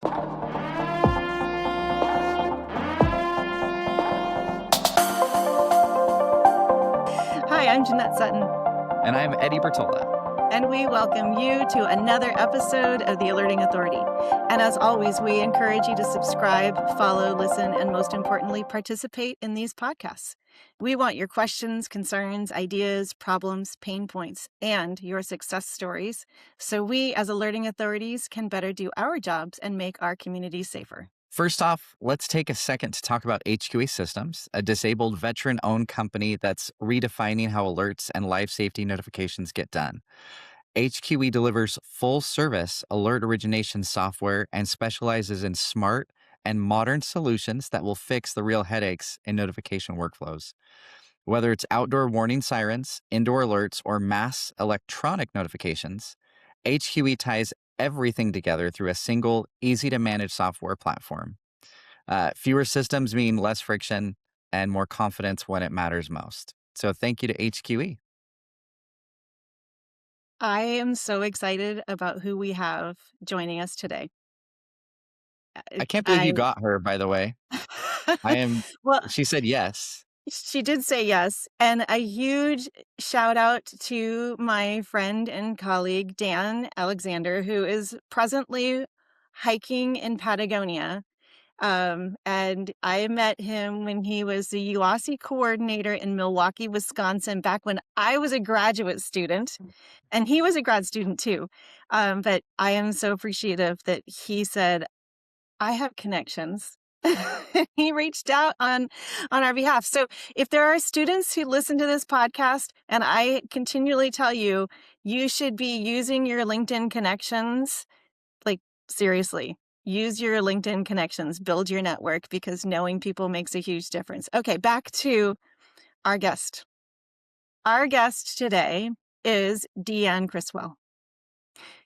Hi, I'm Jeannette Sutton, And I'm Eddie Bertola. and we welcome you to another episode of The Alerting Authority. And as always, we encourage you to subscribe, follow, listen, and most importantly, participate in these podcasts. We want your questions, concerns, ideas, problems, pain points, and your success stories so we, as alerting authorities, can better do our jobs and make our communities safer. First off, let's take a second to talk about HQE Systems, a disabled veteran-owned company that's redefining how alerts and life safety notifications get done. HQE delivers full-service alert origination software and specializes in smart and modern solutions that will fix the real headaches in notification workflows. Whether it's outdoor warning sirens, indoor alerts, or mass electronic notifications, HQE ties everything together through a single, easy-to-manage software platform. Fewer systems mean less friction and more confidence when it matters most. So thank you to HQE. I am so excited about who we have joining us today. I can't believe you I got her, by the way. I am. well, She said yes. she did say yes. And a huge shout out to my friend and colleague, Dan Alexander, who is presently hiking in Patagonia. And I met him when he was the UASI coordinator in Milwaukee, Wisconsin, back when I was a graduate student. And he was a grad student too. But I am so appreciative that he said, I have connections. He reached out on our behalf. So if there are students who listen to this podcast, and I continually tell you, you should be using your LinkedIn connections, like seriously, use your LinkedIn connections, build your network, because knowing people makes a huge difference. Okay, back to our guest. Our guest today is Deanne Criswell.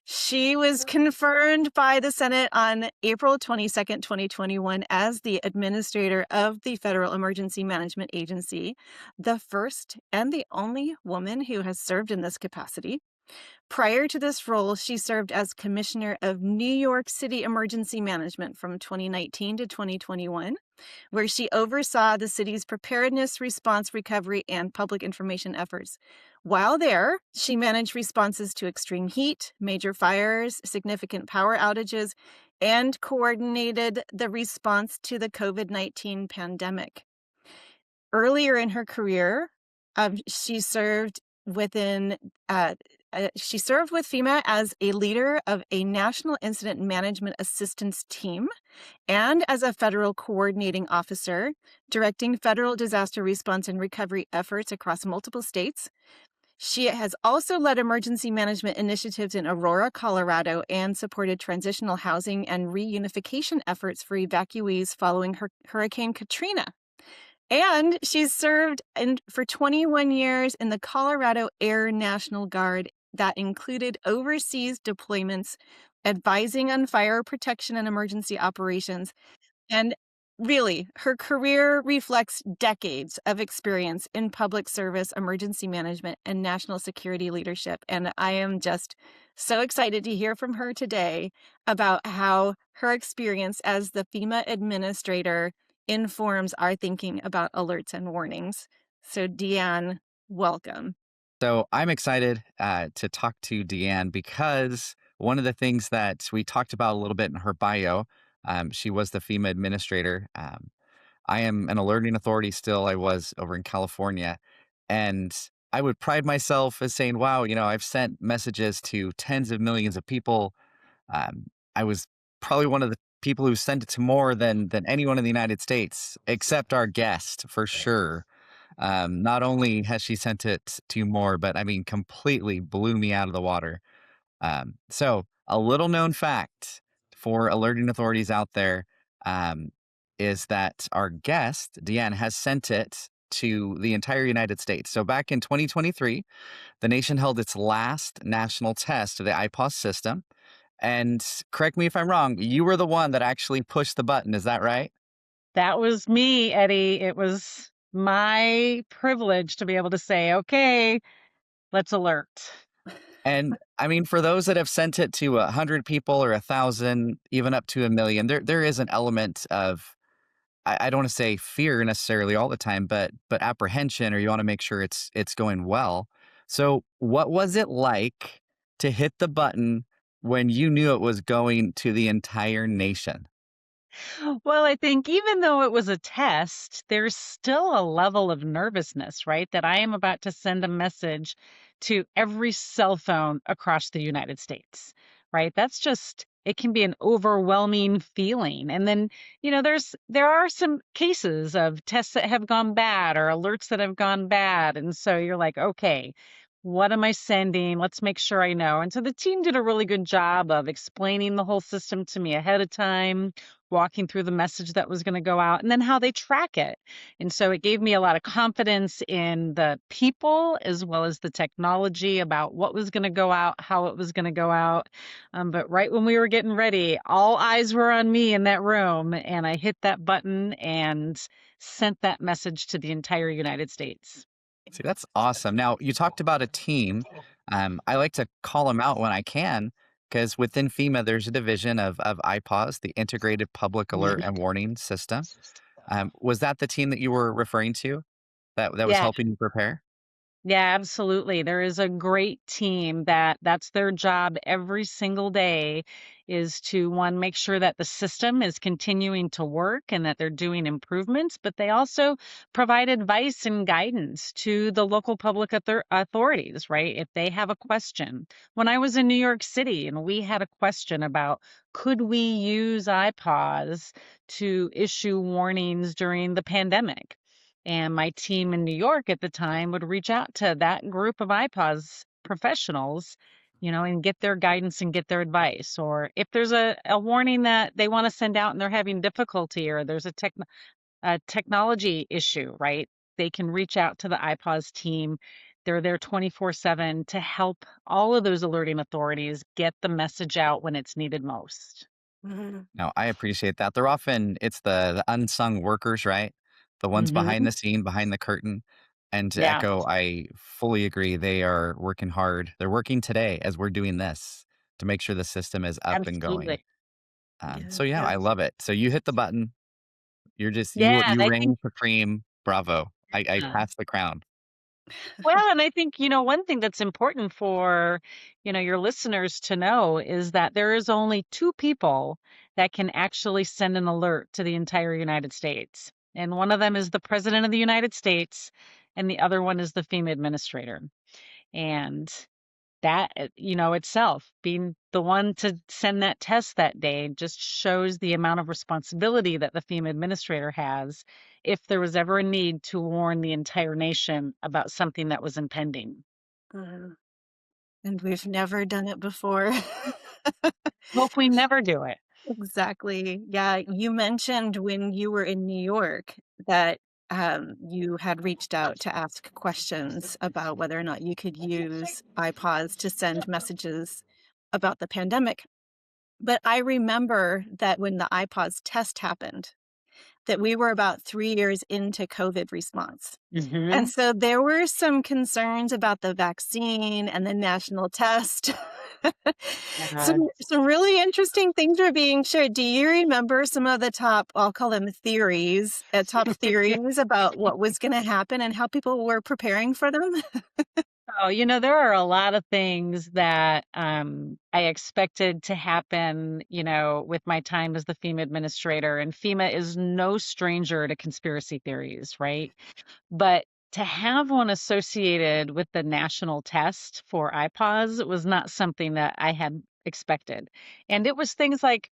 She was confirmed by the Senate on April 22nd, 2021, as the administrator of the Federal Emergency Management Agency, the first and the only woman who has served in this capacity. Prior to this role, she served as Commissioner of New York City Emergency Management from 2019 to 2021, where she oversaw the city's preparedness, response, recovery, and public information efforts. While there, she managed responses to extreme heat, major fires, significant power outages, and coordinated the response to the COVID-19 pandemic. Earlier in her career, she served within she served with FEMA as a leader of a National Incident Management Assistance Team and as a federal coordinating officer, directing federal disaster response and recovery efforts across multiple states. She has also led emergency management initiatives in Aurora, Colorado, and supported transitional housing and reunification efforts for evacuees following Hurricane Katrina. And she's served for 21 years in the Colorado Air National Guard. That included overseas deployments, advising on fire protection and emergency operations. And really, her career reflects decades of experience in public service, emergency management, and national security leadership. And I am just so excited to hear from her today about how her experience as the FEMA administrator informs our thinking about alerts and warnings. So, Deanne, welcome. So I'm excited to talk to Deanne because one of the things that we talked about a little bit in her bio, she was the FEMA administrator. I am an alerting authority still. I was over in California. And I would pride myself as saying, wow, I've sent messages to tens of millions of people. I was probably one of the people who sent it to more than anyone in the United States, except our guest, for sure. Not only has she sent it to more, but I mean, completely blew me out of the water. So a little known fact for alerting authorities out there is that our guest, Deanne, has sent it to the entire United States. So back in 2023, the nation held its last national test of the IPAWS system. And correct me if I'm wrong, you were the one that actually pushed the button. Is that right? That was me, Eddie. It was my privilege to be able to say, okay, let's alert. And I mean, for those that have sent it to 100 people or 1,000, even up to 1,000,000, there is an element of I don't want to say fear necessarily all the time, but apprehension, or you want to make sure it's going well. So, what was it like to hit the button when you knew it was going to the entire nation? Well, I think even though it was a test, there's still a level of nervousness, right? That I am about to send a message to every cell phone across the United States, right? That's just it can be an overwhelming feeling. And then, there are some cases of tests that have gone bad or alerts that have gone bad. And so you're like, okay, what am I sending? Let's make sure I know. And so the team did a really good job of explaining the whole system to me ahead of time, walking through the message that was going to go out, and then how they track it. And so it gave me a lot of confidence in the people as well as the technology about what was going to go out, how it was going to go out. But right when we were getting ready, all eyes were on me in that room, and I hit that button and sent that message to the entire United States. See, that's awesome. Now, you talked about a team. I like to call them out when I can, because within FEMA, there's a division of IPAWS, the Integrated Public Alert Mhm. and Warning System. Was that the team that you were referring to that was Yeah. helping you prepare? Yeah, absolutely. There is a great team that's their job every single day is to one make sure that the system is continuing to work and that they're doing improvements, but they also provide advice and guidance to the local public authorities, right? If they have a question. When I was in New York City and we had a question about could we use iPause to issue warnings during the pandemic? And my team in New York at the time would reach out to that group of IPAWS professionals, and get their guidance and get their advice. Or if there's a warning that they want to send out and they're having difficulty, or there's a technology issue, right? They can reach out to the IPAWS team. They're there 24/7 to help all of those alerting authorities get the message out when it's needed most. Mhm. No, I appreciate that. They're often it's the unsung workers, right? The ones behind Hmm. the scene, behind the curtain. And to Yeah, echo, I fully agree. They are working hard. They're working today as we're doing this to make sure the system is up and going. absolutely. Yeah, So yeah, yeah. I love it. So you hit the button. You're just Yeah, and you I think reign supreme. Bravo. I pass the crown. Well, and I think, one thing that's important for, your listeners to know is that there is only two people that can actually send an alert to the entire United States. And one of them is the President of the United States, and the other one is the FEMA administrator. And that, itself, being the one to send that test that day just shows the amount of responsibility that the FEMA administrator has if there was ever a need to warn the entire nation about something that was impending. Mhm. And we've never done it before. Hope we never do it. Exactly. Yeah, you mentioned when you were in New York that, you had reached out to ask questions about whether or not you could use iPods to send messages about the pandemic. But I remember that when the iPods test happened, that we were about 3 years into COVID response. And Hmm. so there were some concerns about the vaccine and the national test. Uh, Some really interesting things were being shared. Do you remember some of the top, I'll call them theories, top theories about what was gonna happen and how people were preparing for them? oh, there are a lot of things that I expected to happen, with my time as the FEMA administrator. And FEMA is no stranger to conspiracy theories, right? But to have one associated with the national test for IPAWS was not something that I had expected. And it was things like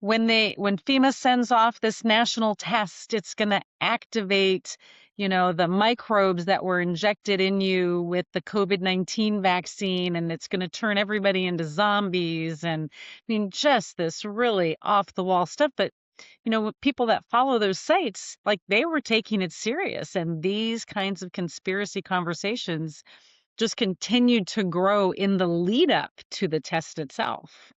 when FEMA sends off this national test, it's going to activate, the microbes that were injected in you with the COVID-19 vaccine, and it's going to turn everybody into zombies. And I mean, just this really off the wall stuff. But with people that follow those sites, like they were taking it serious. And these kinds of conspiracy conversations just continued to grow in the lead up to the test itself.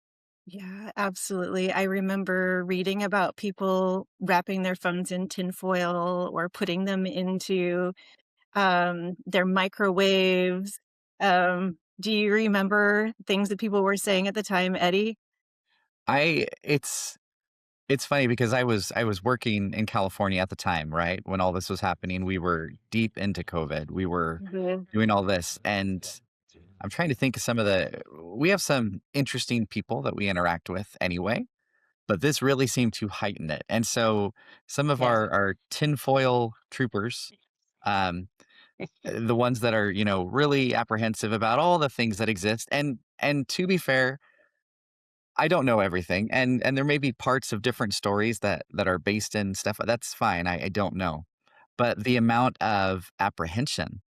Yeah, absolutely. I remember reading about people wrapping their phones in tinfoil or putting them into, their microwaves. Do you remember things that people were saying at the time, Eddie? I it's funny because I was working in California at the time, right? When all this was happening, we were deep into COVID. We were Mhm. doing all this, and I'm trying to think of some of the we have some interesting people that we interact with anyway, but this really seemed to heighten it. And so some of Yeah. our tinfoil troopers, um, the ones that are, really apprehensive about all the things that exist. And to be fair, I don't know everything. And there may be parts of different stories that are based in stuff. That's fine. I don't know. But the amount of apprehension,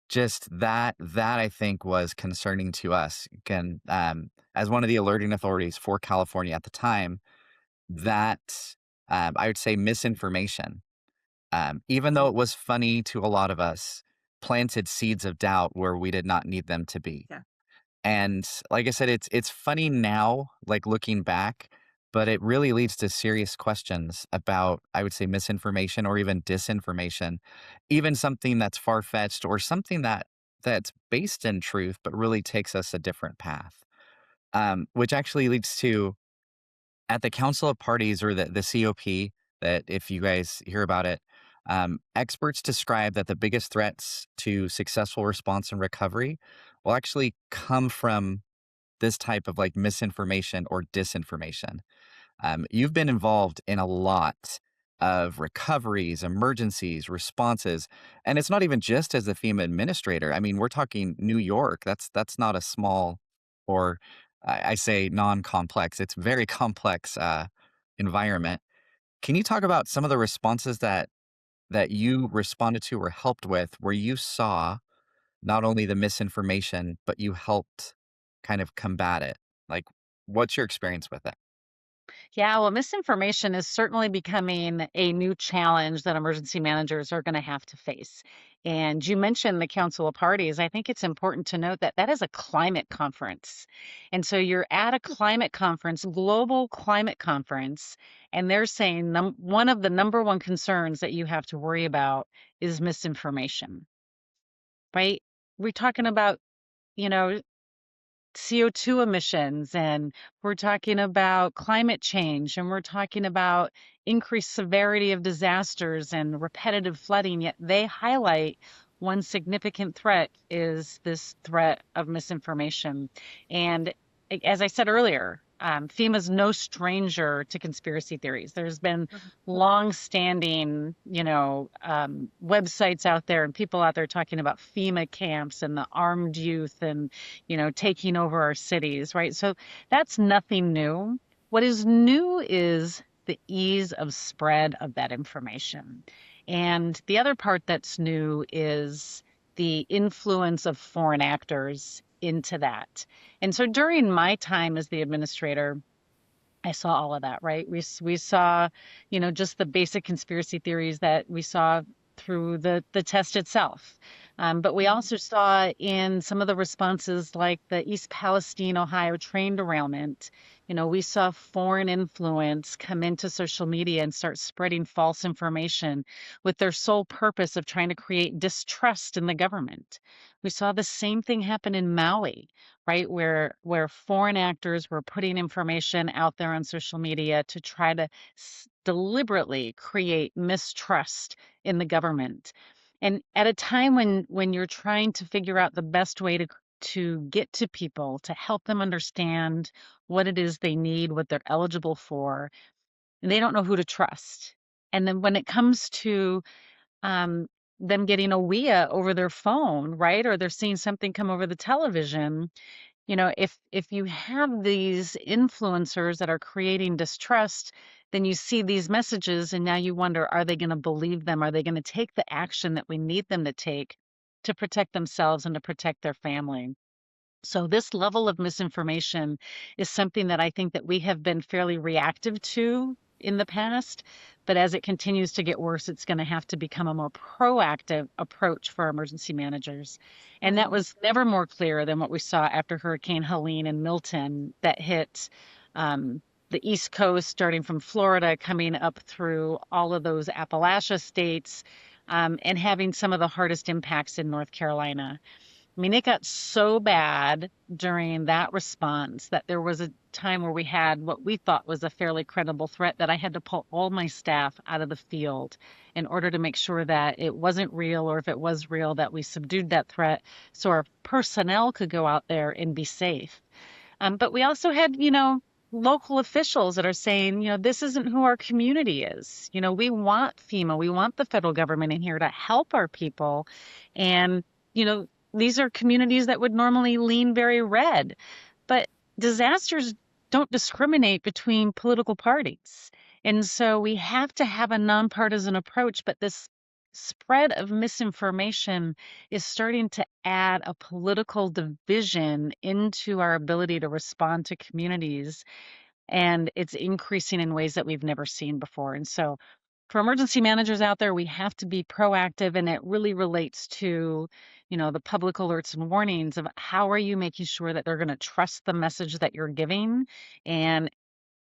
just that I think was concerning to us. Again, as one of the alerting authorities for California at the time, that I would say misinformation, even though it was funny to a lot of us, planted seeds of doubt where we did not need them to be. Yeah. And like I said, it's funny now, like looking back, but it really leads to serious questions about, I would say, misinformation or even disinformation, even something that's far fetched or something that's based in truth, but really takes us a different path. Which actually leads to at the Council of Parties or the COP, that if you guys hear about it, experts describe that the biggest threats to successful response and recovery will actually come from this type of like misinformation or disinformation. You've been involved in a lot of recoveries, emergencies, responses, and it's not even just as the FEMA administrator. I mean, we're talking New York. That's not a small, or I say non-complex. It's very complex environment. Can you talk about some of the responses that you responded to or helped with, where you saw not only the misinformation, but you helped kind of combat it? Like, what's your experience with it? Yeah, well, misinformation is certainly becoming a new challenge that emergency managers are going to have to face. And you mentioned the Council of Parties. I think it's important to note that that is a climate conference. And so you're at a climate conference, global climate conference, and they're saying one of the number one concerns that you have to worry about is misinformation, right? We're talking about, you know, CO2 emissions, and we're talking about climate change, and we're talking about increased severity of disasters and repetitive flooding. Yet they highlight one significant threat is this threat of misinformation. And as I said earlier, FEMA's no stranger to conspiracy theories. There's been long-standing, websites out there and people out there talking about FEMA camps and the armed youth and taking over our cities, right? So that's nothing new. What is new is the ease of spread of that information. And the other part that's new is the influence of foreign actors into that. And so during my time as the administrator, I saw all of that, right? We saw, just the basic conspiracy theories that we saw through the test itself. But we also saw in some of the responses, like the East Palestine, Ohio train derailment, we saw foreign influence come into social media and start spreading false information with their sole purpose of trying to create distrust in the government. We saw the same thing happen in Maui, right? Where foreign actors were putting information out there on social media to try to deliberately create mistrust in the government. And at a time when you're trying to figure out the best way to get to people to help them understand what it is they need, what they're eligible for, they don't know who to trust. And then when it comes to um, them getting a WIA over their phone, right? Or they're seeing something come over the television, if you have these influencers that are creating distrust, then you see these messages and now you wonder, are they going to believe them? Are they going to take the action that we need them to take to protect themselves and to protect their family? So this level of misinformation is something that I think that we have been fairly reactive to in the past, but as it continues to get worse, it's going to have to become a more proactive approach for emergency managers. And that Mhm. was never more clear than what we saw after Hurricane Helene and Milton that hit the East Coast, starting from Florida, coming up through all of those Appalachia states, and having some of the hardest impacts in North Carolina. I mean, it got so bad during that response that there was a time where we had what we thought was a fairly credible threat that I had to pull all my staff out of the field in order to make sure that it wasn't real, or if it was real, that we subdued that threat so our personnel could go out there and be safe. But we also had, local officials that are saying, this isn't who our community is. We want FEMA, we want the federal government in here to help our people. And, you know, these are communities that would normally lean very red. But disasters don't discriminate between political parties. And so we have to have a nonpartisan approach. But this spread of misinformation is starting to add a political division into our ability to respond to communities. And it's increasing in ways that we've never seen before. And so, for emergency managers out there, we have to be proactive, and it really relates to, the public alerts and warnings of how are you making sure that they're going to trust the message that you're giving. And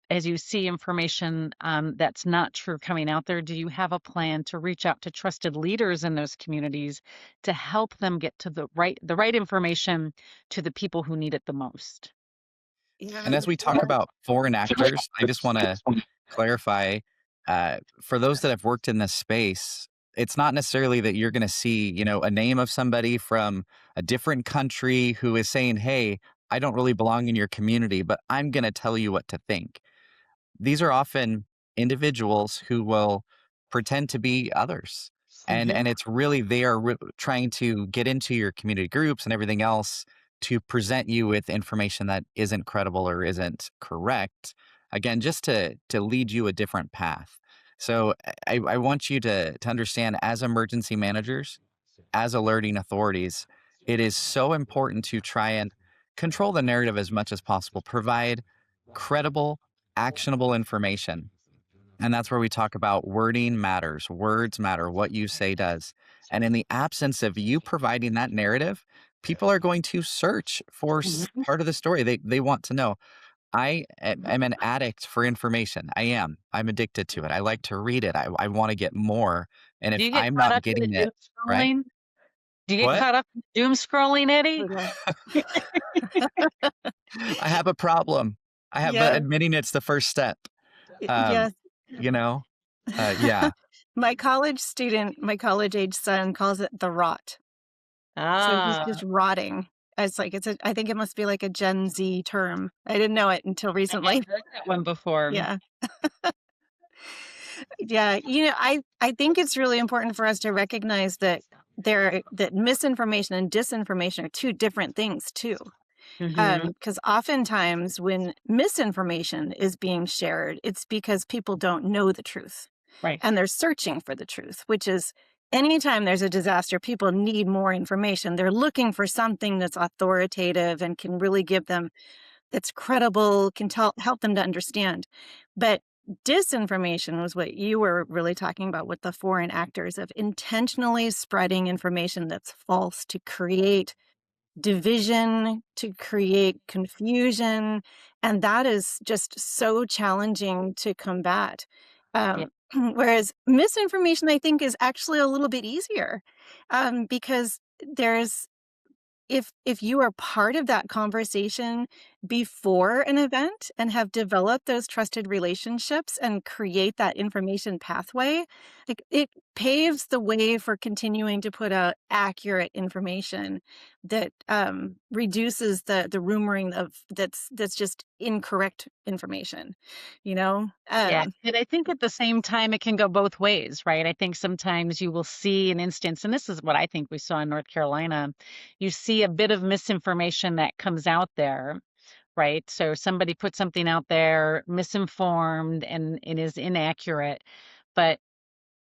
as you see information that's not true coming out there, do you have a plan to reach out to trusted leaders in those communities to help them get to the right information to the people who need it the most? Yeah. And as we talk about foreign actors, I just want to clarify, for those that have worked in this space, it's not necessarily that you're going to see, a name of somebody from a different country who is saying, "Hey, I don't really belong in your community, but I'm going to tell you what to think." These are often individuals who will pretend to be others. And Yeah. it's really they are trying to get into your community groups and everything else to present you with information that isn't credible or isn't correct. Again, just to lead you a different path. So I want you to understand, as emergency managers, as alerting authorities, it is so important to try and control the narrative as much as possible, provide credible, actionable information. And that's where we talk about wording matters, words matter, what you say does. And in the absence of you providing that narrative, people are going to search for Mhm. part of the story. They want to know. I'm an addict for information. I am. I'm addicted to it. I like to read it. I want to get more. And Do if you get I'm caught not up in the getting it, doom right? scrolling? Do you get What? caught up in doom scrolling, Eddie? Yeah. I have a problem. But Yeah. admitting it's the first step. Um, Yes. you know? Yeah. My college age son calls it the rot. So he's Ah, just rotting. I think it must be like a Gen Z term. I didn't know it until I hadn't recently. heard that one before. Yeah. Yeah. I think it's really important for us to recognize that misinformation and disinformation are two different things too. Mhm. Because oftentimes when misinformation is being shared, it's because people don't know the truth Right. and they're searching for the truth, which is anytime there's a disaster, people need more information. They're looking for something that's authoritative and can really give them that's credible, can help them to understand. But disinformation was what you were really talking about with the foreign actors of intentionally spreading information that's false to create division, to create confusion, and that is just so challenging to combat. Yeah. Whereas misinformation, I think, is actually a little bit easier, because there's if you are part of that conversation before an event and have developed those trusted relationships and create that information pathway, like it paves the way for continuing to put out accurate information that reduces the rumoring of that's just incorrect information, you know? Yeah. And I think at the same time, it can go both ways, right? I think sometimes you will see an instance, and this is what I think we saw in North Carolina. You see a bit of misinformation that comes out there, right? So somebody put something out there misinformed and it is inaccurate. But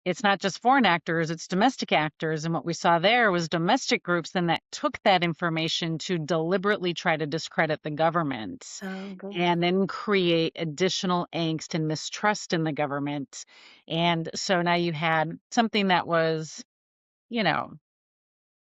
it's not just foreign actors, it's domestic actors. And what we saw there was domestic groups then that took that information to deliberately try to discredit the government Oh, good. and then create additional angst and mistrust in the government. And so now you had something that was, you know,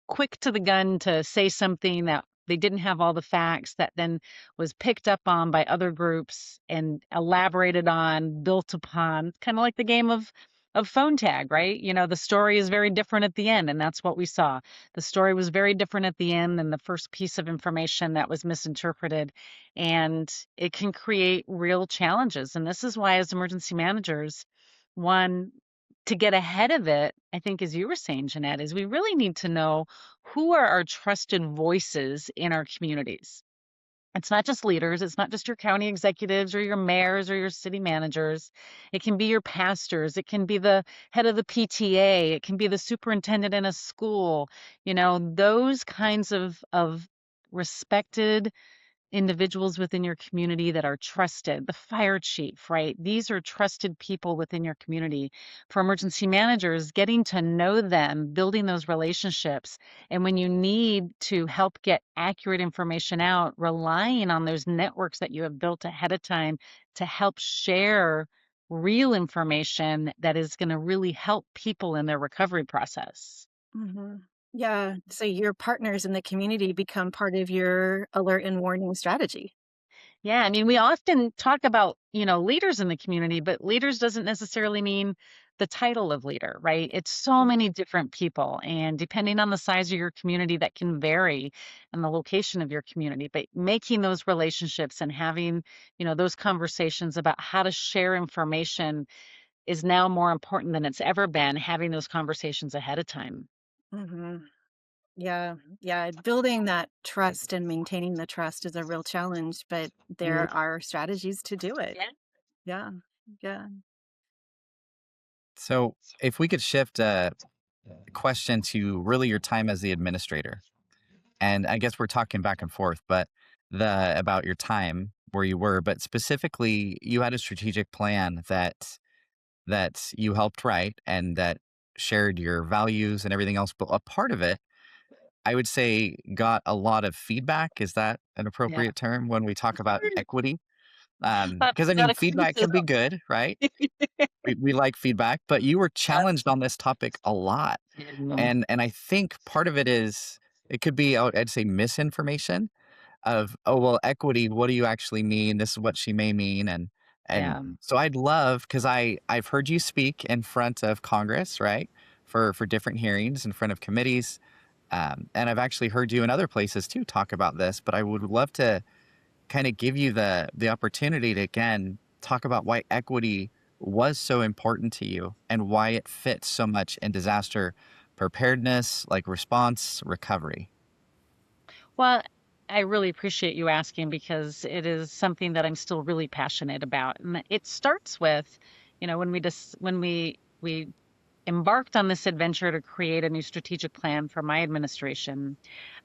quick to the gun to say something that they didn't have all the facts, that then was picked up on by other groups and elaborated on, built upon, kind of like the game of of phone tag, right? The story is very different at the end, and that's what we saw. The story was very different at the end than the first piece of information that was misinterpreted, and it can create real challenges. And this is why, as emergency managers, one, to get ahead of it, I think, as you were saying, Jeanette, is we really need to know who are our trusted voices in our communities. It's not just leaders, it's not just your county executives or your mayors or your city managers. It can be your pastors, it can be the head of the PTA, it can be the superintendent in a school. Those kinds of respected individuals within your community that are trusted, the fire chief, right? These are trusted people within your community. For emergency managers, getting to know them, building those relationships, and when you need to help get accurate information out, relying on those networks that you have built ahead of time to help share real information that is going to really help people in their recovery process. Mhm. Yeah, so your partners in the community become part of your alert and warning strategy. Yeah, I mean, we often talk about, leaders in the community, but leaders doesn't necessarily mean the title of leader, right? It's so many different people. And depending on the size of your community, that can vary and the location of your community. But making those relationships and having, those conversations about how to share information is now more important than it's ever been, having those conversations ahead of time. Mhm. Yeah, yeah, building that trust and maintaining the trust is a real challenge, but there are strategies to do it. Yeah. Yeah, yeah. So, if we could shift a question to really your time as the administrator, and I guess we're talking back and forth, but the about your time where you were, but specifically, you had a strategic plan that you helped write and that shared your values and everything else. But a part of it, I would say, got a lot of feedback. Is that an Yeah. appropriate term when we talk about equity? A Because I lot mean, of feedback can be criticism. good, right? We like feedback, but you were challenged on this topic a lot. Yeah. And I think part of it is it could be, I'd say, misinformation of, "Oh, well, equity, what do you actually mean? This is what she may mean." And Yeah. so I'd love, because I've heard you speak in front of Congress, right? For different hearings in front of committees. And I've actually heard you in other places too talk about this, but I would love to kind of give you the opportunity to again talk about why equity was so important to you and why it fits so much in disaster preparedness, like response, recovery. Well, I really appreciate you asking because it is something that I'm still really passionate about. And it starts with, when we embarked on this adventure to create a new strategic plan for my administration,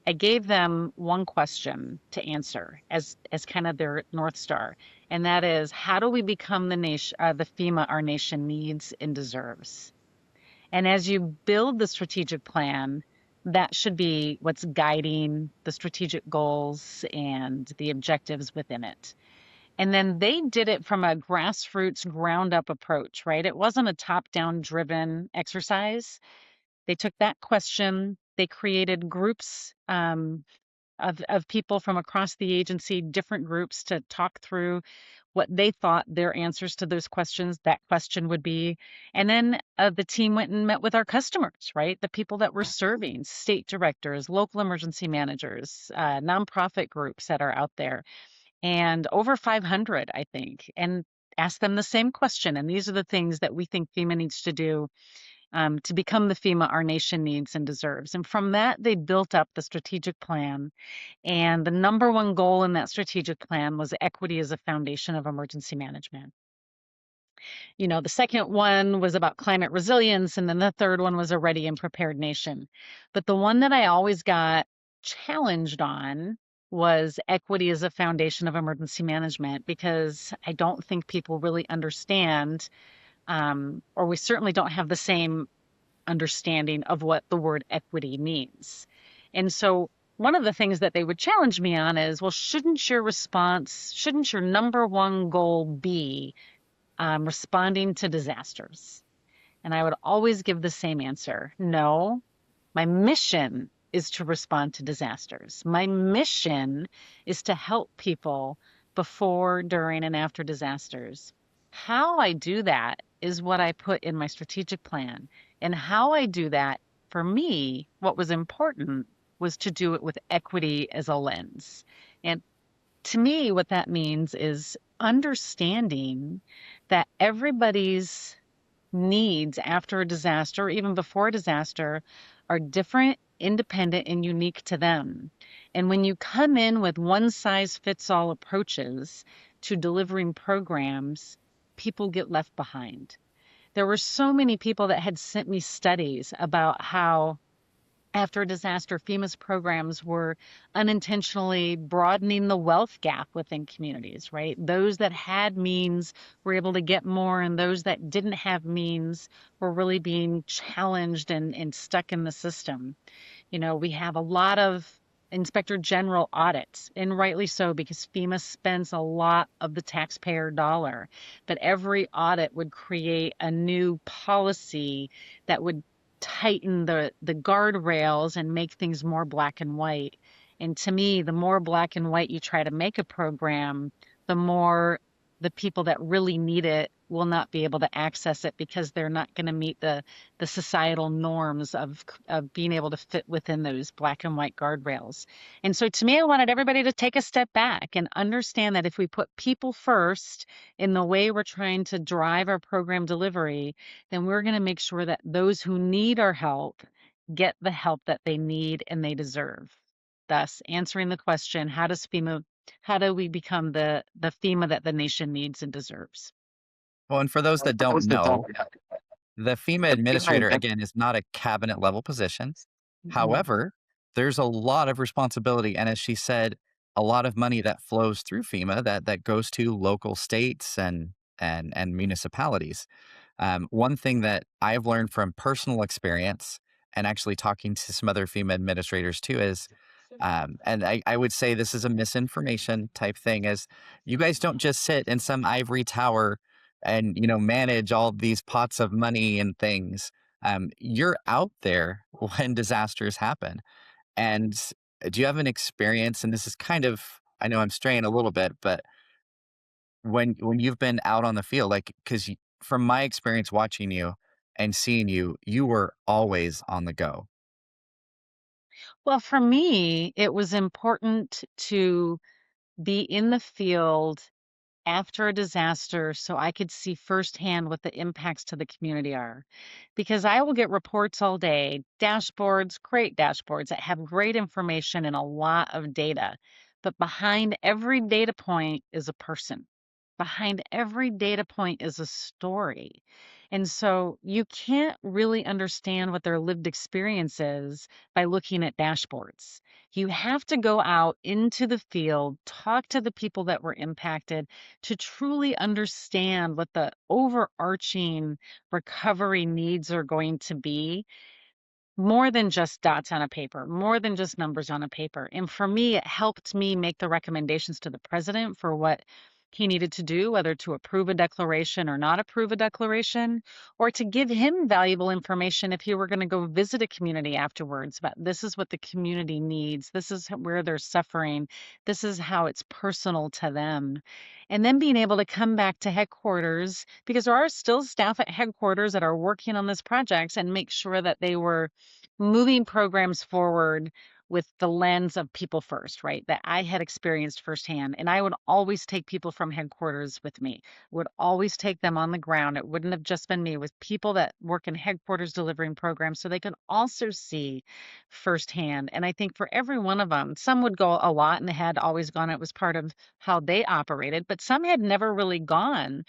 I gave them one question to answer as kind of their North Star. And that is, how do we become the FEMA our nation needs and deserves? And as you build the strategic plan, that should be what's guiding the strategic goals and the objectives within it. And then they did it from a grassroots, ground up approach, right? It wasn't a top down driven exercise. They took that question, they created groups of people from across the agency, different groups to talk through what they thought their answers to those questions, that question would be. And then the team went and met with our customers, right? The people that we're serving, state directors, local emergency managers, nonprofit groups that are out there, and over 500, I think, and asked them the same question. And these are the things that we think FEMA needs to do to become the FEMA our nation needs and deserves. And from that, they built up the strategic plan, and the number one goal in that strategic plan was equity as a foundation of emergency management. The second one was about climate resilience, and then the third one was a ready and prepared nation. But the one that I always got challenged on was equity as a foundation of emergency management, because I don't think people really understand, or we certainly don't have the same understanding of what the word equity means. And so one of the things that they would challenge me on is, well, shouldn't your number one goal be responding to disasters? And I would always give the same answer. No, my mission is to respond to disasters. My mission is to help people before, during, and after disasters. How I do that is what I put in my strategic plan. And how I do that, for me, what was important was to do it with equity as a lens. And to me, what that means is understanding that everybody's needs after a disaster, or even before a disaster, are different, independent, and unique to them. And when you come in with one size fits all approaches to delivering programs, people get left behind. There were so many people that had sent me studies about how after a disaster, FEMA's programs were unintentionally broadening the wealth gap within communities, right? Those that had means were able to get more, and those that didn't have means were really being challenged and stuck in the system. You know, we have a lot of inspector general audits, and rightly so, because FEMA spends a lot of the taxpayer dollar. But every audit would create a new policy that would tighten the guardrails and make things more black and white. And to me, the more black and white you try to make a program, the more the people that really need it will not be able to access it because they're not going to meet the societal norms of being able to fit within those black and white guardrails. And so to me, I wanted everybody to take a step back and understand that if we put people first in the way we're trying to drive our program delivery, then we're going to make sure that those who need our help get the help that they need and they deserve. Thus, answering the question, how do we become the FEMA that the nation needs and deserves? Well, and for those that don't know, the FEMA administrator, again, is not a cabinet level position. Mm-mm. However, there's a lot of responsibility. And as she said, a lot of money that flows through FEMA that goes to local states and municipalities. One thing that I've learned from personal experience and actually talking to some other FEMA administrators too is, and I would say this is a misinformation type thing, is you guys don't just sit in some ivory tower and manage all these pots of money and things. You're out there when disasters happen. And do you have an experience? And this is kind of, I know I'm straying a little bit, but when you've been out on the field, like, because from my experience watching you and seeing you, you were always on the go. Well, for me, it was important to be in the field after a disaster so I could see firsthand what the impacts to the community are. Because I will get reports all day, dashboards, great dashboards that have great information and a lot of data. But behind every data point is a person. Behind every data point is a story. And so you can't really understand what their lived experience is by looking at dashboards. You have to go out into the field, talk to the people that were impacted to truly understand what the overarching recovery needs are going to be, more than just dots on a paper, more than just numbers on a paper. And for me, it helped me make the recommendations to the president for what he needed to do, whether to approve a declaration or not approve a declaration, or to give him valuable information if he were going to go visit a community afterwards about this is what the community needs, this is where they're suffering, this is how it's personal to them. And then being able to come back to headquarters, because there are still staff at headquarters that are working on this project, and make sure that they were moving programs forward with the lens of people first, right? That I had experienced firsthand. And I would always take people from headquarters with me, would always take them on the ground. It wouldn't have just been me, with people that work in headquarters delivering programs so they could also see firsthand. And I think for every one of them, some would go a lot and they had always gone. It was part of how they operated, but some had never really gone.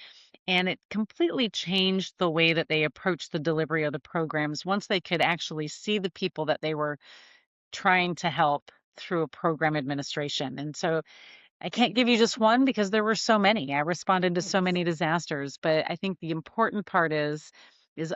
And it completely changed the way that they approached the delivery of the programs once they could actually see the people that they were trying to help through a program administration. And so I can't give you just one because there were so many. I responded to so many disasters, but I think the important part is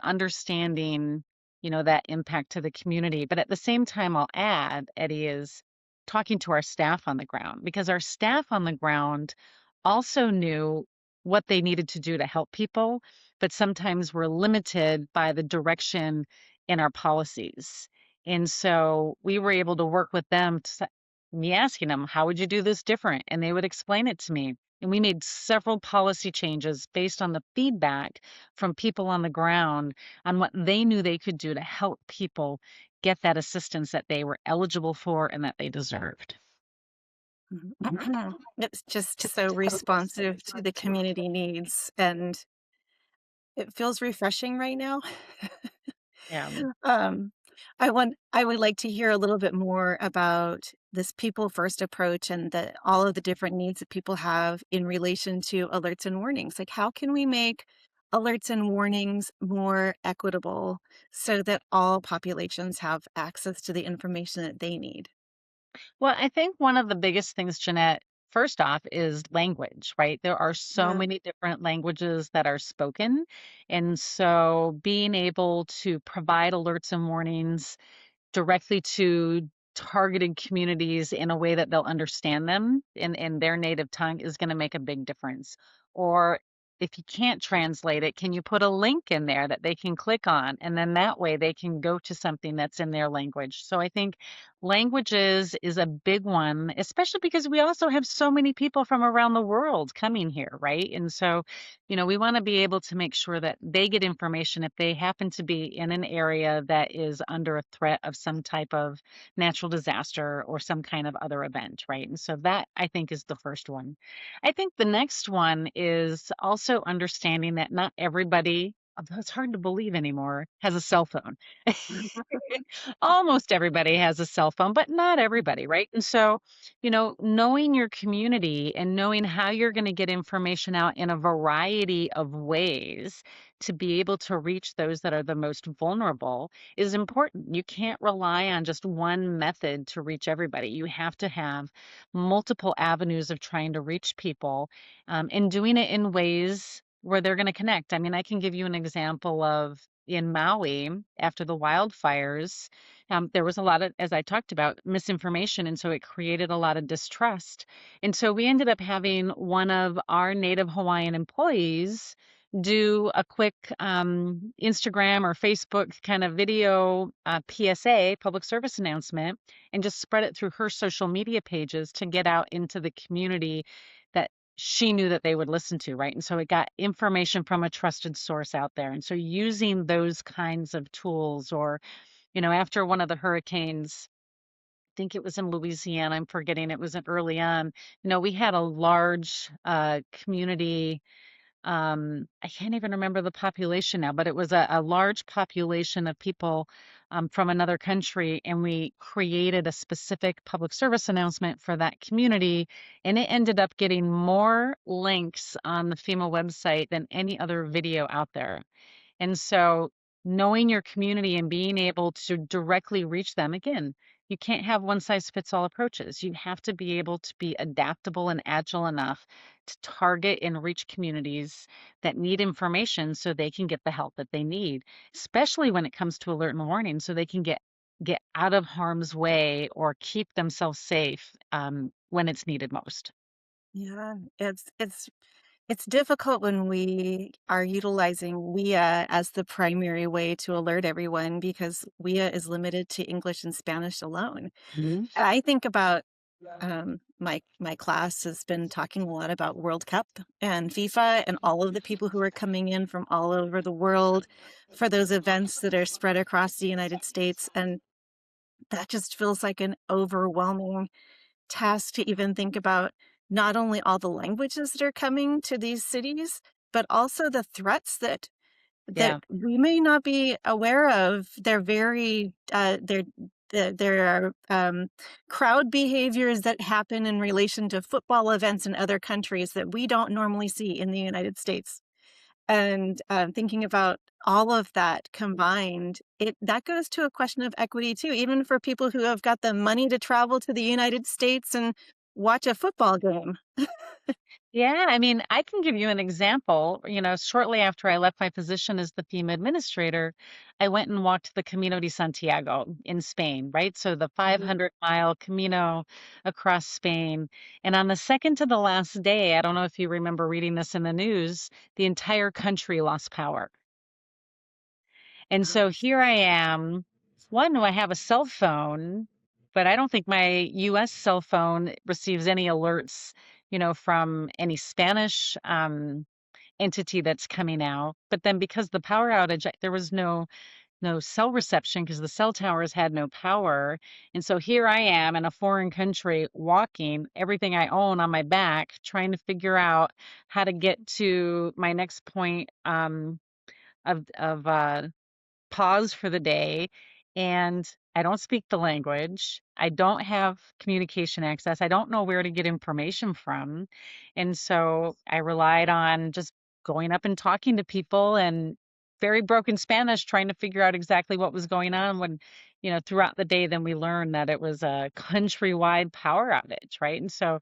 understanding, that impact to the community. But at the same time, I'll add, Eddie, is talking to our staff on the ground, because our staff on the ground also knew what they needed to do to help people, but sometimes were limited by the direction in our policies. And so we were able to work with them to me asking them, how would you do this different? And they would explain it to me. And we made several policy changes based on the feedback from people on the ground on what they knew they could do to help people get that assistance that they were eligible for and that they deserved. Mhm. It's just so responsive to the community needs, and it feels refreshing right now. Yeah. Um, I would like to hear a little bit more about this people first approach and all of the different needs that people have in relation to alerts and warnings. Like, how can we make alerts and warnings more equitable so that all populations have access to the information that they need? Well, I think one of the biggest things, Jeanette, first off, is language, right? There are so Yeah. many different languages that are spoken. And so being able to provide alerts and warnings directly to targeted communities in a way that they'll understand them in their native tongue is going to make a big difference. Or if you can't translate it, can you put a link in there that they can click on? And then that way they can go to something that's in their language. So I think languages is a big one, especially because we also have so many people from around the world coming here, right? And so, we want to be able to make sure that they get information if they happen to be in an area that is under a threat of some type of natural disaster or some kind of other event, right? And so that I think is the first one. I think the next one is also understanding that not everybody, although it's hard to believe anymore, has a cell phone. Almost everybody has a cell phone, but not everybody, right? And so, knowing your community and knowing how you're going to get information out in a variety of ways to be able to reach those that are the most vulnerable is important. You can't rely on just one method to reach everybody. You have to have multiple avenues of trying to reach people, and doing it in ways where they're going to connect. I mean, I can give you an example of in Maui after the wildfires. There was a lot of, as I talked about, misinformation. And so it created a lot of distrust. And so we ended up having one of our Native Hawaiian employees do a quick Instagram or Facebook kind of video PSA, public service announcement, and just spread it through her social media pages to get out into the community that she knew that they would listen to, right? And so it got information from a trusted source out there. And so using those kinds of tools, or, after one of the hurricanes, I think it was in Louisiana, I'm forgetting, it was early on, we had a large community. I can't even remember the population now, but it was a large population of people from another country, and we created a specific public service announcement for that community, and it ended up getting more links on the FEMA website than any other video out there. And so knowing your community and being able to directly reach them, again, you can't have one size fits all approaches. You have to be able to be adaptable and agile enough to target and reach communities that need information so they can get the help that they need, especially when it comes to alert and warning, so they can get out of harm's way or keep themselves safe when it's needed most. Yeah, it's difficult when we are utilizing WIA as the primary way to alert everyone because WIA is limited to English and Spanish alone. Mhm. I think about my class has been talking a lot about World Cup and FIFA and all of the people who are coming in from all over the world for those events that are spread across the United States, and that just feels like an overwhelming task to even think about not only all the languages that are coming to these cities, but also the threats that Yeah. we may not be aware of. They're very there are crowd behaviors that happen in relation to football events in other countries that we don't normally see in the United States. And thinking about all of that combined, it that goes to a question of equity too, even for people who have got the money to travel to the United States and watch a football game. Yeah, I mean, I can give you an example. Shortly after I left my position as the FEMA administrator, I went and walked the Camino de Santiago in Spain, right? So the Mhm. 500-mile Camino across Spain. And on the second to the last day, I don't know if you remember reading this in the news, the entire country lost power. And so here I am. One, I have a cell phone, but I don't think my US cell phone receives any alerts from any Spanish entity that's coming out. But then because the power outage, there was no cell reception because the cell towers had no power. And so here I am in a foreign country walking everything I own on my back, trying to figure out how to get to my next point of pause for the day. And I don't speak the language. I don't have communication access. I don't know where to get information from. And so I relied on just going up and talking to people and very broken Spanish, trying to figure out exactly what was going on when, throughout the day, then we learned that it was a countrywide power outage, right? And so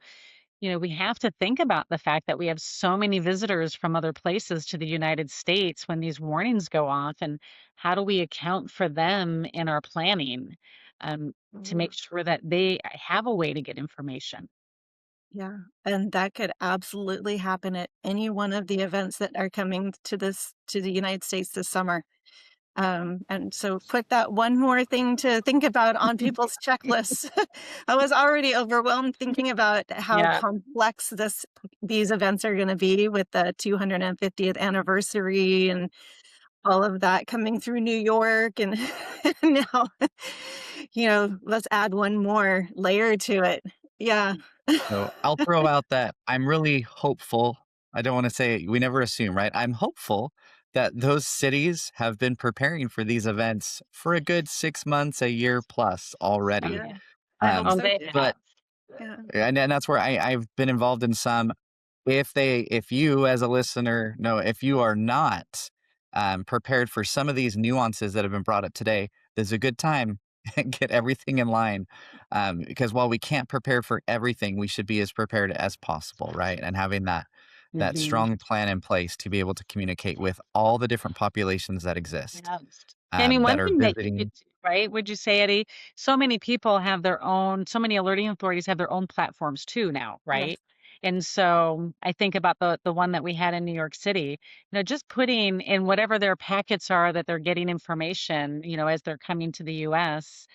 we have to think about the fact that we have so many visitors from other places to the United States when these warnings go off, and how do we account for them in our planning to Mhm. make sure that they have a way to get information? Yeah, and that could absolutely happen at any one of the events that are coming to the United States this summer. And so put that one more thing to think about on people's checklists. I was already overwhelmed thinking about how Yeah. complex these events are going to be with the 250th anniversary and all of that coming through New York and now let's add one more layer to it. Yeah. So I'll throw out that I'm really hopeful. I don't want to say we never assume, right? I'm hopeful that those cities have been preparing for these events for a good 6 months, a year plus already. Yeah. I hope Oh, Um, so they too. but have. Yeah. and that's where I've been involved in some. If you as a listener know, if you are not prepared for some of these nuances that have been brought up today, there's a good time and get everything in line. Because while we can't prepare for everything, we should be as prepared as possible, right? And having that Hmm. strong plan in place to be able to communicate with all the different populations that exist Yeah. I mean, that one are thing that you could visiting. do, right? Would you say, Eddie? So many people have their own, so many alerting authorities have their own platforms too now, Yes. right? And so I think about the one that we had in New York City, just putting in whatever their packets are that they're getting information, as they're coming to the US,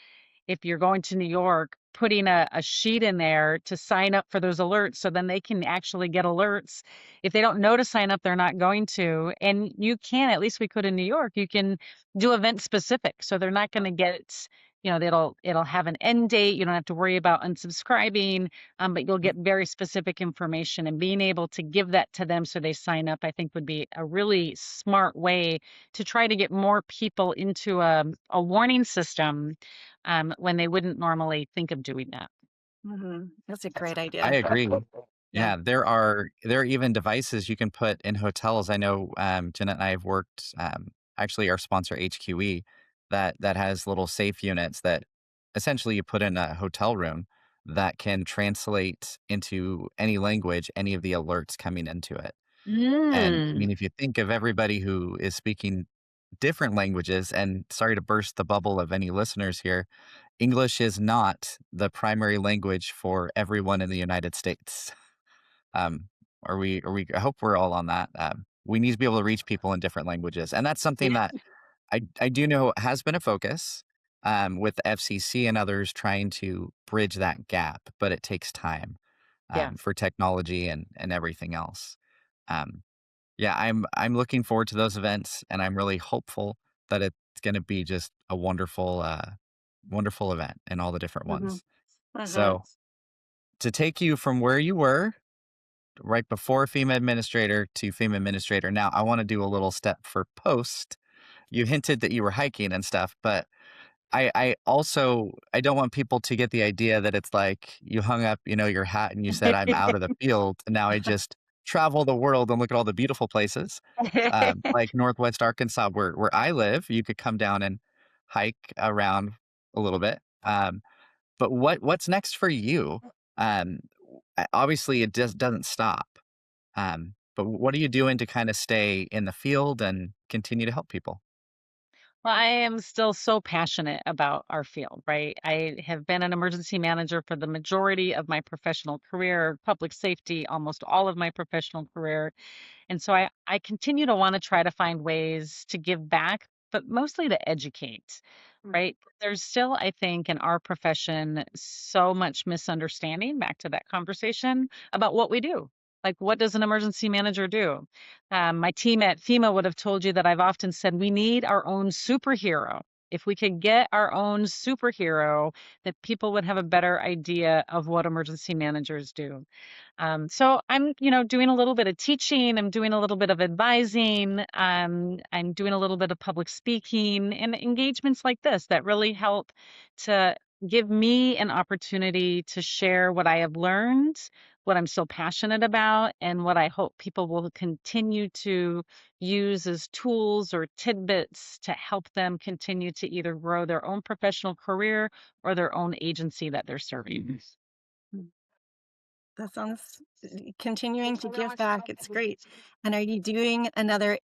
if you're going to New York, putting a sheet in there to sign up for those alerts so then they can actually get alerts. If they don't know to sign up, they're not going to. And you can, at least we could in New York, you can do event specific. So they're not going to get, it'll have an end date. You don't have to worry about unsubscribing, but you'll get very specific information, and being able to give that to them so they sign up, I think would be a really smart way to try to get more people into a warning system when they wouldn't normally think of doing that. That's a great I idea. agree. Yeah. Yeah, there are even devices you can put in hotels. I know, Jeanette and I have worked, actually our sponsor HQE that has little safe units that essentially you put in a hotel room that can translate into any language, any of the alerts coming into it. And I Mm. mean, if you think of everybody who is speaking different languages, and sorry to burst the bubble of any listeners here, English is not the primary language for everyone in the United States. Um, I hope we're all on that. We need to be able to reach people in different languages. And that's something that I do know has been a focus with the FCC and others trying to bridge that gap, but it takes time Yeah. for technology and everything else. Um, yeah, I'm looking forward to those events, and I'm really hopeful that it's going to be just a wonderful event and all the different Hmm. ones. Hmm. So to take you from where you were right before FEMA administrator to FEMA administrator, now I want to do a little step for post. You hinted that you were hiking and stuff, but I also I don't want people to get the idea that it's like you hung up, your hat and you said, "I'm out of the field, and now I just travel the world and look at all the beautiful places." Like Northwest Arkansas, where I live, you could come down and hike around a little bit. But what's next for you? Um, Obviously, it just doesn't stop. But what are you doing to kind of stay in the field and continue to help people? Well, I am still so passionate about our field, right? I have been an emergency manager for the majority of my professional career, public safety, almost all of my professional career. And so I continue to want to try to find ways to give back but mostly to educate, right? There's still, I think, in our profession, so much misunderstanding, back to that conversation, about what we do. Like, what does an emergency manager do? My team at FEMA would have told you that I've often said we need our own superhero. If we could get our own superhero, that people would have a better idea of what emergency managers do. So I'm, doing a little bit of teaching. I'm doing a little bit of advising. I'm doing a little bit of public speaking and engagements like this that really help to give me an opportunity to share what I have learned, what I'm so passionate about, and what I hope people will continue to use as tools or tidbits to help them continue to either grow their own professional career or their own agency that they're serving. Mm. That sounds continuing to give back. It's great. And are you doing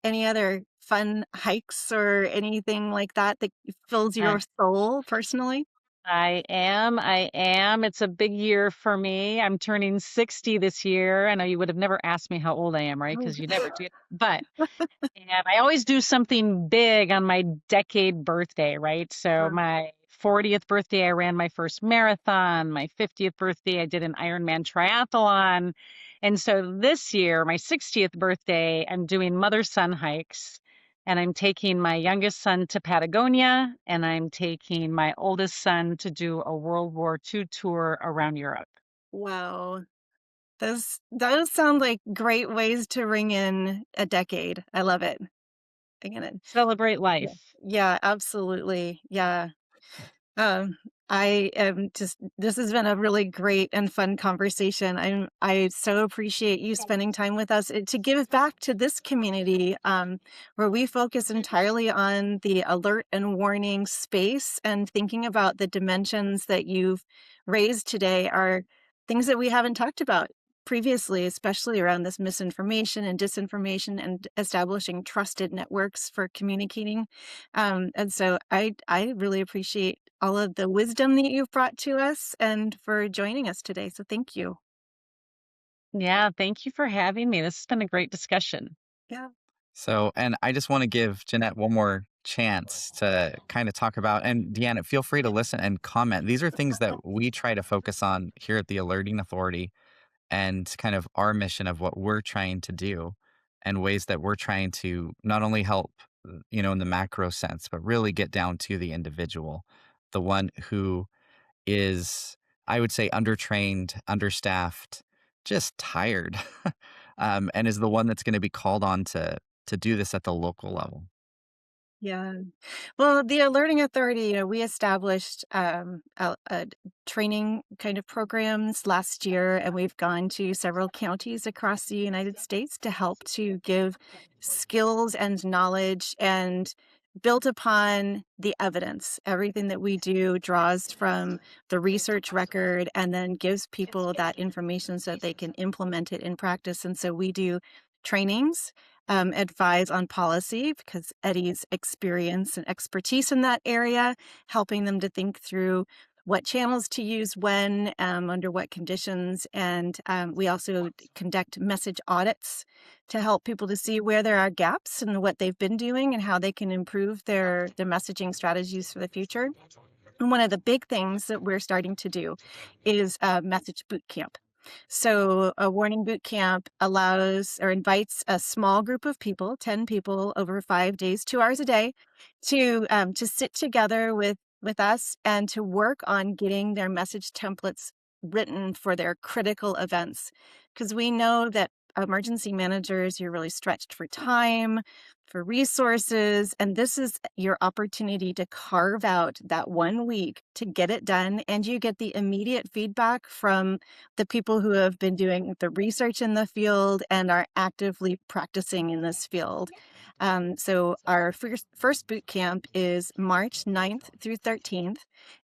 any other fun hikes or anything like that that fills your soul personally? I am. I am. It's a big year for me. I'm turning 60 this year. I know you would have never asked me how old I am, right? Oh, Because you never did. But and I always do something big on my decade birthday, right? So wow. my 40th birthday, I ran my first marathon. My 50th birthday, I did an Ironman triathlon. And so this year, my 60th birthday, I'm doing mother-son hikes. And I'm taking my youngest son to Patagonia, and I'm taking my oldest son to do a World War II tour around Europe. Wow. Those sound like great ways to ring in a decade. I love it. Again, Celebrate yeah. life. Yeah, absolutely. Yeah. Um, I am just this has been a really great and fun conversation. I so appreciate you spending time with us to give back to this community where we focus entirely on the alert and warning space, and thinking about the dimensions that you've raised today are things that we haven't talked about previously, especially around this misinformation and disinformation and establishing trusted networks for communicating. And so I really appreciate all of the wisdom that you've brought to us and for joining us today. So thank you. Yeah, thank you for having me. This has been a great discussion. Yeah. So, and I just want to give Jeanette one more chance to kind of talk about, and Deanna, feel free to listen and comment. These are things that we try to focus on here at the Alerting Authority, and kind of our mission of what we're trying to do, and ways that we're trying to not only help, in the macro sense, but really get down to the individual, the one who is, I would say, undertrained, understaffed, just tired, and is the one that's going to be called on to do this at the local level. Yeah. Well, the Alerting Authority, we established a training kind of programs last year, and we've gone to several counties across the United States to help to give skills and knowledge and built upon the evidence. Everything that we do draws from the research record and then gives people that information so that they can implement it in practice. And so we do trainings, advise on policy because Eddie's experience and expertise in that area, helping them to think through what channels to use when, under what conditions. And we also conduct message audits to help people to see where there are gaps in what they've been doing and how they can improve their messaging strategies for the future. And one of the big things that we're starting to do is a message boot camp. So a warning boot camp allows or invites a small group of people, 10 people over 5 days, 2 hours a day, to sit together with us and to work on getting their message templates written for their critical events. Because we know that emergency managers, you're really stretched for time, for resources, and this is your opportunity to carve out that 1 week to get it done, and you get the immediate feedback from the people who have been doing the research in the field and are actively practicing in this field. So our first boot camp is March 9th through 13th,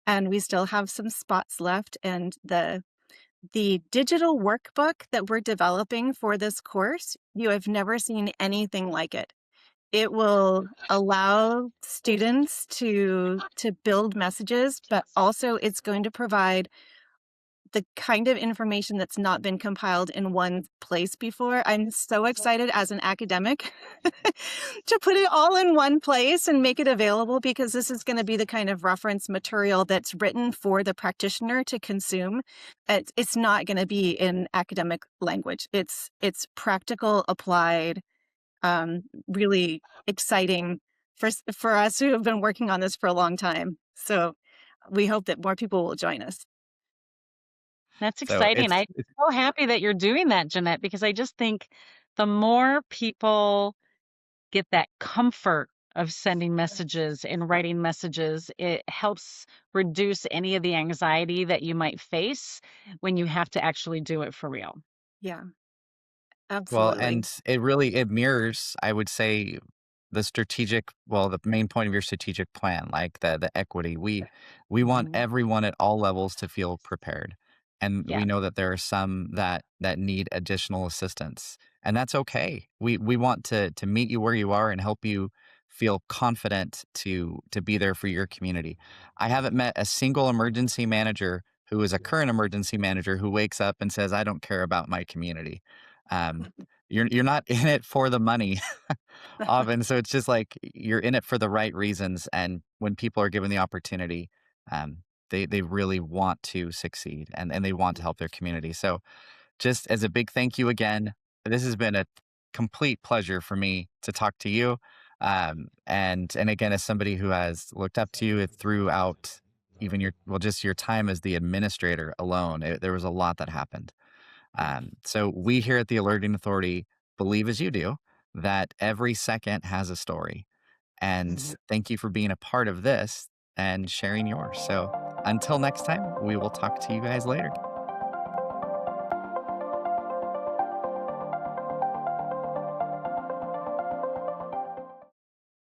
and we still have some spots left. And the digital workbook that we're developing for this course, you have never seen anything like it. It will allow students to build messages, but also it's going to provide the kind of information that's not been compiled in one place before. I'm so excited as an academic to put it all in one place and make it available, because this is going to be the kind of reference material that's written for the practitioner to consume. It's not going to be in academic language. It's practical, applied, really exciting for us who have been working on this for a long time. So we hope that more people will join us. That's So exciting. I'm so happy that you're doing that, Jeanette, because I just think the more people get that comfort of sending messages and writing messages, it helps reduce any of the anxiety that you might face when you have to actually do it for real. Yeah, Well, absolutely. and it mirrors, I would say, the main point of your strategic plan, like the equity. We want Mhm. everyone at all levels to feel prepared. And Yeah. we know that there are some that need additional assistance. And that's okay. We want to meet you where you are and help you feel confident to be there for your community. I haven't met a single emergency manager who is a current emergency manager who wakes up and says, I don't care about my community. Um, you're not in it for the money often, so it's just like you're in it for the right reasons, and when people are given the opportunity, um, they really want to succeed, and they want to help their community. So just as a big thank you again, this has been a complete pleasure for me to talk to you, and again, as somebody who has looked up to you throughout even just your time as the administrator alone, there was a lot that happened. So we here at the Alerting Authority believe, as you do, that every second has a story. And thank you for being a part of this and sharing yours. So until next time, we will talk to you guys later.